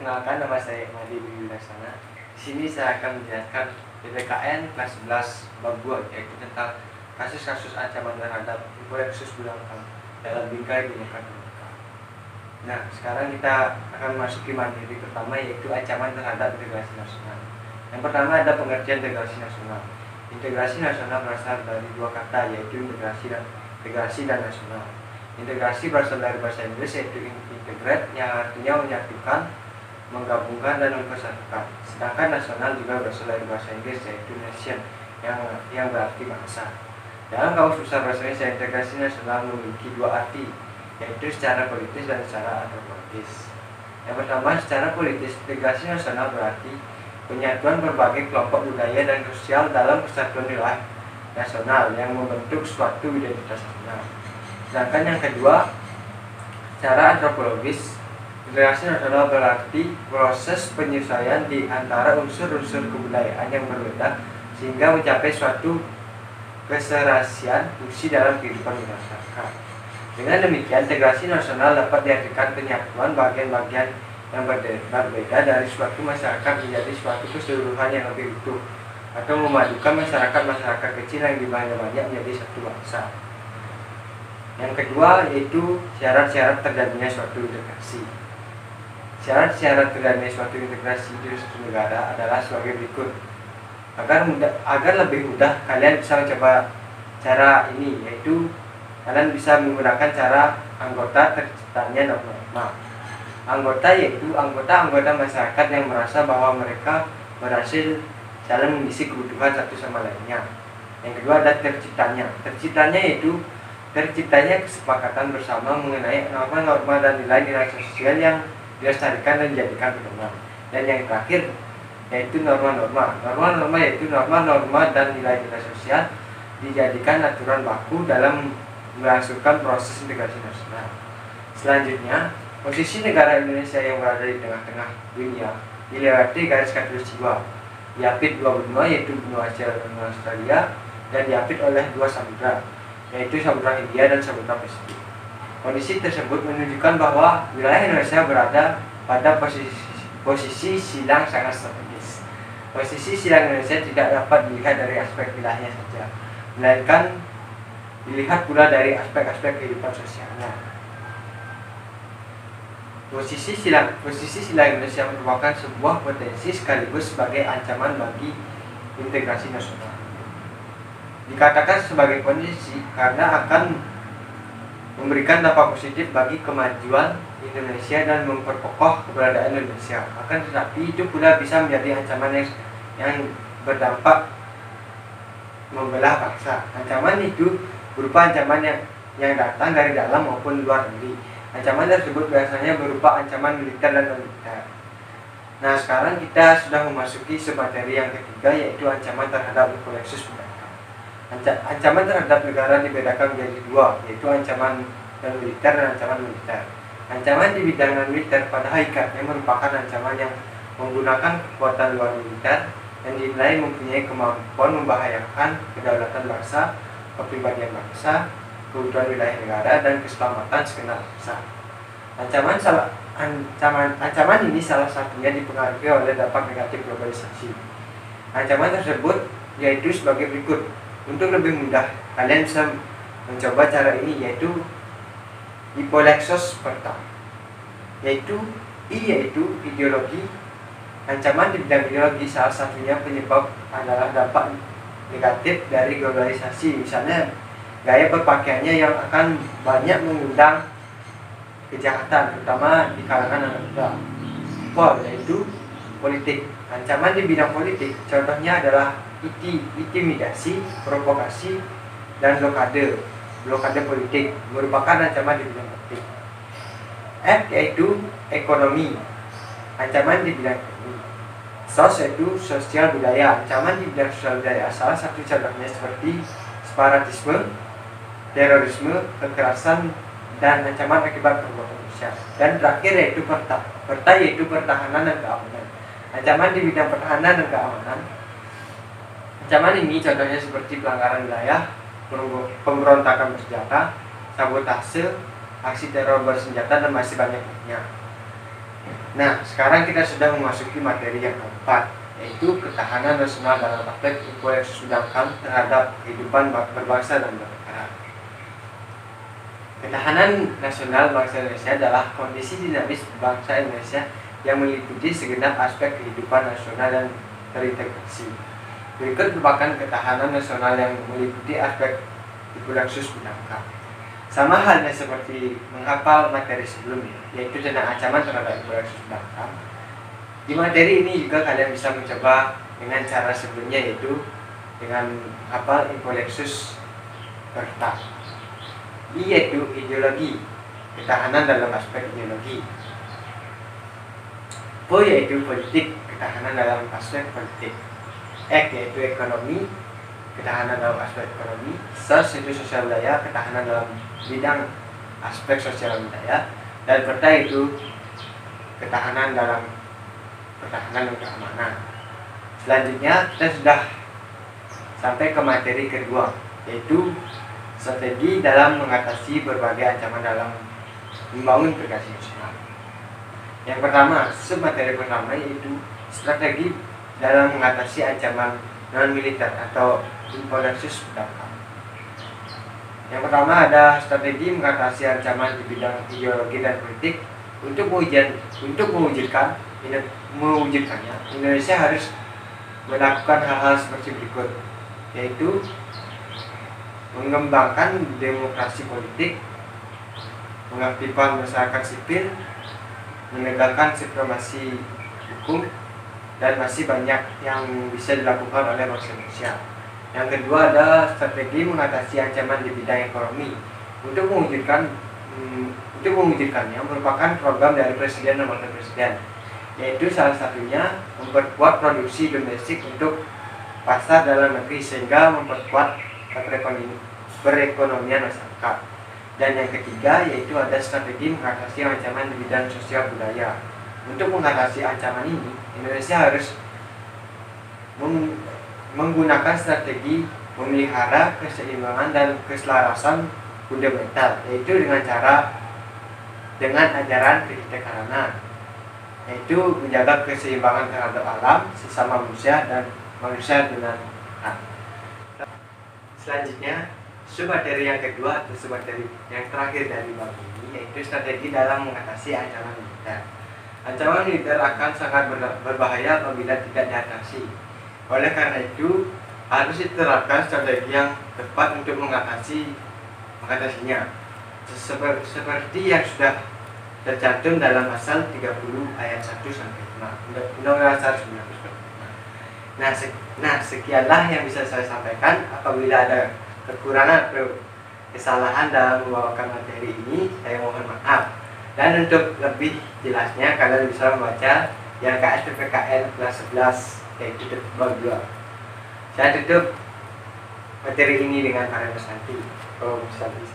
Perkenalkan, nama saya Madi Wilaksana. Di sini saya akan menjelaskan PPKN kelas 11 bab 2, yaitu tentang kasus-kasus ancaman terhadap Info-Lexus Bulangkang dalam bingkai Bhinneka Tunggal Ika. Nah, sekarang kita akan memasuki materi pertama, yaitu ancaman terhadap integrasi nasional. Yang pertama ada pengertian integrasi nasional. Integrasi nasional berasal dari dua kata, yaitu integrasi dan nasional. Integrasi berasal dari bahasa Inggris, yaitu integrate, yang artinya menyatukan, menggabungkan dan mempersatukan. Sedangkan nasional juga berasal dari bahasa Inggris, yaitu nation, yang berarti bangsa. Dalam kamus besar bahasa Indonesia, integrasi nasional memiliki dua arti, yaitu secara politis dan secara antropologis. Yang pertama, secara politis, integrasi nasional berarti penyatuan berbagai kelompok budaya dan sosial dalam persatuan wilayah nasional yang membentuk suatu identitas nasional. Sedangkan yang kedua, secara antropologis, integrasi nasional berarti proses penyesuaian di antara unsur-unsur kebudayaan yang berbeda sehingga mencapai suatu keserasian fungsi dalam kehidupan masyarakat. Dengan demikian, integrasi nasional dapat diartikan penyatuan bagian-bagian yang berbeda dari suatu masyarakat menjadi suatu keseluruhan yang lebih utuh, atau memadukan masyarakat-masyarakat kecil yang jumlahnya banyak menjadi satu bangsa. Yang kedua yaitu syarat-syarat terjadinya suatu integrasi. Syarat-syarat terjadinya suatu integrasi di suatu negara adalah sebagai berikut. Agar lebih mudah, kalian bisa mencoba cara ini, yaitu kalian bisa menggunakan cara anggota terciptanya norma. Anggota yaitu anggota-anggota masyarakat yang merasa bahwa mereka berhasil saling mengisi kebutuhan satu sama lainnya. Yang kedua ada terciptanya. Terciptanya yaitu terciptanya kesepakatan bersama mengenai norma-norma dan nilai-nilai sosial yang dilestarikan dan dijadikan pedoman. Dan yang terakhir yaitu norma-norma. Norma-norma yaitu norma-norma dan nilai-nilai sosial dijadikan aturan baku dalam melangsungkan proses integrasi nasional. Selanjutnya, posisi negara Indonesia yang berada di tengah-tengah dunia dilewati garis khatulistiwa, diapit dua benua, yaitu benua Asia dan benua Australia, dan diapit oleh dua samudra, yaitu Samudra Hindia dan Samudra Pasifik. Kondisi tersebut menunjukkan bahwa wilayah Indonesia berada pada posisi silang sangat strategis. Posisi silang Indonesia tidak dapat dilihat dari aspek wilayahnya saja, melainkan dilihat pula dari aspek-aspek kehidupan sosialnya. Posisi silang Indonesia merupakan sebuah potensi sekaligus sebagai ancaman bagi integrasi nasional. Dikatakan sebagai kondisi karena akan memberikan dampak positif bagi kemajuan Indonesia dan memperkokoh keberadaan Indonesia. Akan tetapi itu pula bisa menjadi ancaman yang berdampak membelah bangsa. Ancaman itu berupa ancaman yang datang dari dalam maupun luar negeri. Ancaman tersebut biasanya berupa ancaman militer dan non-militer. Nah, sekarang kita sudah memasuki materi yang ketiga, yaitu ancaman terhadap Info-Lexus Bulangkang. Ancaman terhadap negara dibedakan menjadi dua, yaitu ancaman non-militer dan ancaman militer. Ancaman di bidang non-militer pada hakikatnya merupakan ancaman yang menggunakan kekuatan luar militer yang dinilai mempunyai kemampuan membahayakan kedaulatan bangsa, kepribadian bangsa, kebutuhan wilayah negara, dan keselamatan segenap bangsa. Ancaman ini salah satunya dipengaruhi oleh dampak negatif globalisasi. Ancaman tersebut yaitu sebagai berikut. Untuk lebih mudah, kalian bisa mencoba cara ini, yaitu Info-Lexus pertama, yaitu ideologi. Ancaman di bidang ideologi salah satunya penyebab adalah dampak negatif dari globalisasi. Misalnya gaya berpakaiannya yang akan banyak mengundang kejahatan, terutama di kalangan anak muda. Yaitu politik. Ancaman di bidang politik contohnya adalah intimidasi, provokasi, dan blokade politik merupakan ancaman di bidang politik. Yaitu ekonomi. Ancaman di bidang ekonomi. Yaitu sosial budaya. Ancaman di bidang sosial budaya salah satu contohnya seperti separatisme, terorisme, kekerasan, dan ancaman akibat perbuatan manusia. Dan terakhir yaitu yaitu pertahanan dan keamanan. Ancaman di bidang pertahanan dan keamanan. Ancaman ini contohnya seperti pelanggaran wilayah, pemberontakan bersenjata, sabotase, aksi teror bersenjata, dan masih banyak lainnya. Nah, sekarang kita sudah memasuki materi yang keempat, yaitu ketahanan nasional dalam aspek influensi sedangkan terhadap kehidupan berbangsa dan bernegara. Ketahanan nasional bangsa Indonesia adalah kondisi dinamis bangsa Indonesia yang meliputi segenap aspek kehidupan nasional dan terintegrasi. Berikut merupakan ketahanan nasional yang meliputi aspek influensi sedangkan. Sama halnya seperti menghafal materi sebelumnya, yaitu tentang ancaman terhadap influensi sedangkan. Di materi ini juga kalian bisa mencoba dengan cara sebelumnya, yaitu dengan hafal influensi berta, yaitu ideologi, ketahanan dalam aspek ideologi. Po yaitu politik, ketahanan dalam aspek politik. Ek yaitu ekonomi, ketahanan dalam aspek ekonomi. Sos itu sosial budaya, ketahanan dalam bidang aspek sosial budaya. Dan perta itu ketahanan dalam pertahanan dan keamanan. Selanjutnya kita sudah sampai ke materi kedua, yaitu strategi dalam mengatasi berbagai ancaman dalam membangun integrasi nasional. Yang pertama, submateri pertama yaitu strategi dalam mengatasi ancaman non-militer atau influensi sedangkan. Yang pertama ada strategi mengatasi ancaman di bidang ideologi dan politik. Untuk mewujudkannya, Indonesia harus melakukan hal-hal seperti berikut, yaitu mengembangkan demokrasi politik, mengaktifkan masyarakat sipil, menegakkan supremasi hukum, dan masih banyak yang bisa dilakukan oleh bangsa Indonesia. Yang kedua ada strategi mengatasi ancaman di bidang ekonomi. Untuk mewujudkannya merupakan program dari Presiden dan Wakil Presiden, yaitu salah satunya memperkuat produksi domestik untuk pasar dalam negeri sehingga memperkuat perekonomian masyarakat. Dan yang ketiga yaitu ada strategi mengatasi ancaman di bidang sosial budaya. Untuk mengatasi ancaman ini, Indonesia harus menggunakan strategi memelihara keseimbangan dan keselarasan fundamental, yaitu dengan ajaran kehidupan, yaitu menjaga keseimbangan terhadap alam, sesama manusia, dan manusia dengan Tuhan. Selanjutnya, submateri yang kedua atau submateri yang terakhir dari bab ini, yaitu strategi dalam mengatasi ancaman militer. Ancaman militer akan sangat berbahaya apabila tidak diatasi. Oleh karena itu, harus diterapkan strategi yang tepat untuk mengatasinya. Seperti yang sudah tercantum dalam pasal 30 ayat 1 sampai 5 Undang-Undang Dasar 1945. Nah, sekianlah yang bisa saya sampaikan. Apabila ada kekurangan atau kesalahan dalam membawakan materi ini, saya mohon maaf. Dan untuk lebih jelasnya, kalian bisa membaca YLKS PPKN kelas 11 yaitu bab 2. Saya tutup materi ini dengan para pesanti. Om Santi.